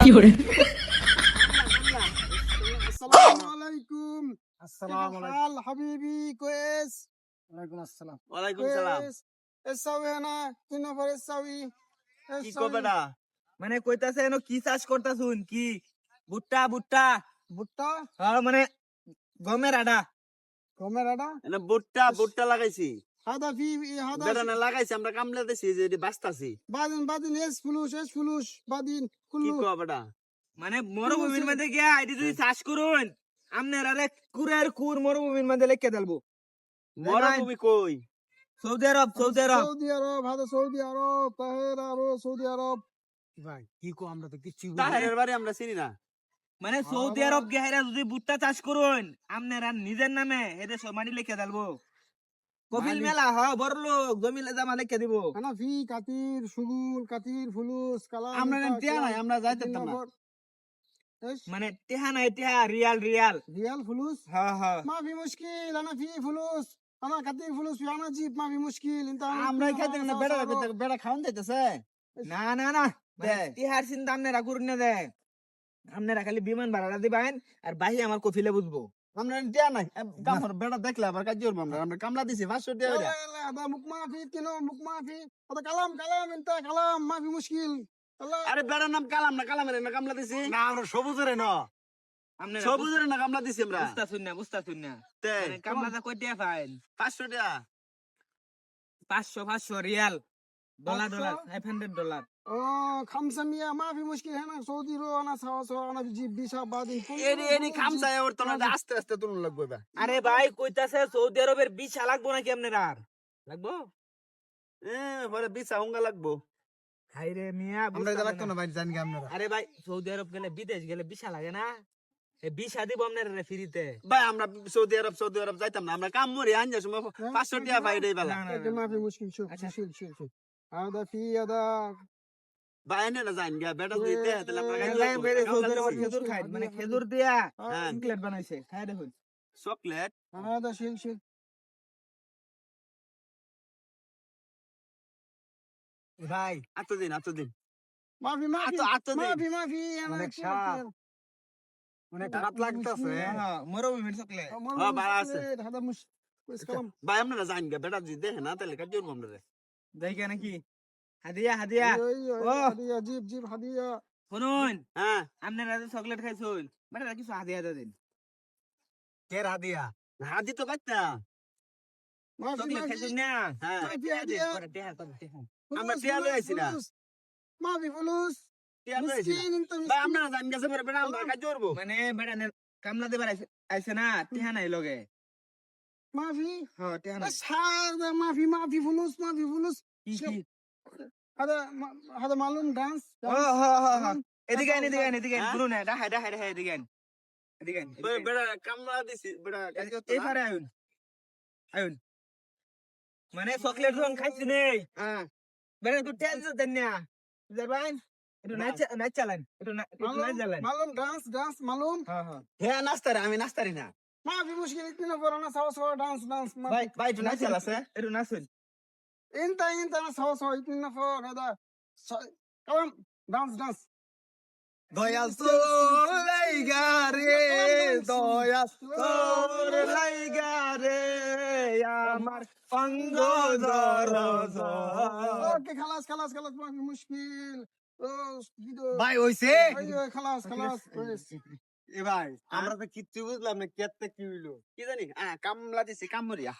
আসসালামুয়ালাইকুম। আসসালামু كيف আলাইকুম। الحال حبيبي كويس؟ ওয়ালাইকুম আসসালাম। ওয়ালাইকুম সালাম। كويس. ايش تسوي هنا؟ কি নফর ايش تسوي؟ ايش কি কো تسوي؟ বেটা? মানে কইতাছে এনো কি চাষ করতাছুন কি? ভুট্টা ভুট্টা। ভুট্টা? হ্যাঁ মানে গমের আডা। গমের আটা? এনে ভুট্টা লাগাইছি। هذا في هذا বেটা না লাগাইছি আমরা কামলা দিছি যে এটি বাস্তাছি। بعدين ايش فلوس بعدين কি كله কো বেটা? মানে মরুভূমির মধ্যে গিয়া এটি যদি চাষ করুন আমনের আরে কুরের কুর মরুভূমির মধ্যে লেখকে দেলবো। মরুভূমি কই? সৌদি আরব সৌদি আরব। সৌদি আরব هذا سعودي عرب طاهر عرب سعودي عرب ভাই কি কো আমরা তো কিচ্ছু তাহেরের বাড়ি আমরা চিনি না। মানে সৌদি আরব গিয়া হেরা যদি ভুট্টা চাষ করুন আমনের নিজের নামে এদের সব মাটি লেখকে দেলবো। কপিল মেলা হয় বড় লোক জমিলে জামা লেখকে দিব। انا في كثير شغل كثير فلوس كلام আমরা انت নেন টিয়া নাই, كلام আমরা যাইতে তিন পারতাম না। নম্বর। ايش মানে টেহা নাই টেহা রিয়াল রিয়াল। ريال فلوس হ্যাঁ হ্যাঁ ما في مشكل انا في فلوس انا كثير فلوس في انا اجيب ما في مشكل انت আমরা খাইতে না বেড়া বেড়া খাওন যাইতেছে। না না না টেহার চিন্তা আপনারা করুন না দে আপনারা খালি বিমান ভাড়াটা দিবেন আর বাহি আমার কফিলে বুঝবো। আমরা নেন টিয়া নাই, কামর বেড়া দেখলে আবার কাজ করব আমরা কামলা দিছি 500 টাকা لا করে। لا لا هذا مك ما في كيلو مك ما في هذا كلام انت كلام ما في مشكل الله আরে বেড়ার নাম কালাম না কালামের না কামলা দিছি। না আমরা সবুজের ন। আপনারা সবুজের না কামলা দিছি আমরা। বুঝতা শুন না তে মানে কামলাটা কই টাকা পাইন 500 টাকা 500 রিয়াল ডলার 500 $500 500 ما في مشكل هنا سعودي رو انا سوا انا بجيب بيسا بعدين এনি খামসায় ওর তো না আস্তে আস্তে তুলন লাগবে বা। আরে ভাই কইতাছে সৌদি আরবের ভিসা লাগবো নাকি আপনার আর লাগবো পরে ভিসা হুঙ্গা লাগবো। হাই রে মিয়া আমরা এটা লাগতো না ভাই জানি কি আপনারা। আরে ভাই সৌদি আরব গেলে বিদেশ গেলে ভিসা লাগে না এই ভিসা দিব আপনার রে ফ্রিতে। ভাই আমরা সৌদি আরব যাইতাম না, আমরা কাম মরি আনজার সময় 500 টাকা পাই দেই বালা। ما في مشكل شوف شيل هذا في هذا ভাই এনে না যাইন গা বেটা দিতে তাহলে আমরা খাই ভাই, বেরে সৌদি আরব দিছি। খেজুর খাই মানে খেজুর দিয়া হ্যাঁ। চকলেট বানাইছে খাই দেখুন চকলেট। هذا شيل ভাই এতদিন ما في আতো দিন। ما في انا অনেক كثير স্বাদ। অনেক রাত লাগতাছে। হ্যাঁ মরুভূমির চকলেট مرة بقى عسل. مشكلة، هذا مش كويس كلام ভাই আপনারা যাইন গা বেটা দিতে না তাহলে কাজ করব আমরা রে দেখে নাকি হাদিয়া ايوه ও। هدية جيب هدية শুনুন হ্যাঁ আপনারা যে চকলেট খাইছুন বেটা কিছু হাদিয়া দেন কে রাদিয়া। হাদি তো পাইতা ما في চকলেট ما খাইছুন في না হ্যাঁ ما في هدية আমরা فلوس، টিয়া লই فلوس، আইছি না فلوس. ما في فلوس টিয়া লই আইছি না مسكين انت ভাই مسكين আপনারা জান গেছে পরে বেটা আমরা কাজ করব মানে বেটা কামলা দেবার আইছে না টিয়া নাই লগে ما في হ্যাঁ টিয়া নাই بس هذا ما في فلوس ما في فلوس কি شوف، কি هذا معلوم دانس ও হ্যাঁ دانس. এদিকে আইন এদিকে হ্যাঁ? শুনুন না ডাহাই এদিকে আইন বেটা কামলা দিছি বেটা কাজ করতে এই পারে আইন মানে চকলেট যখন খাইছি নেই হ্যাঁ বেটা একটু তেল দেন না যাবেন একটু নাচ চালান একটু নাচ চালান معلوم دانس معلوم হ্যাঁ হ্যাঁ হ্যাঁ নাস্তারে আমি নাস্তারি না। ما في مشكلة اثنين نفر انا سوا دانس ما ভাই في ভাই একটু নাচ চালাছে। একটু নাচুন انت انا سوا اثنين نفر هذا كلام دانس দয়াল তোর লাইগা রে, দয়াল তোর লাইগা রে আমার অঙ্গ জর জর। اوكي خلاص ما في مشكل ভাই হইছে। ايوه خلاص كويس এ ভাই আমরা তো কিচ্ছু বুঝলাম না কেতে কি হইলো। কি জানি কামলা দিছি কামড়িয়া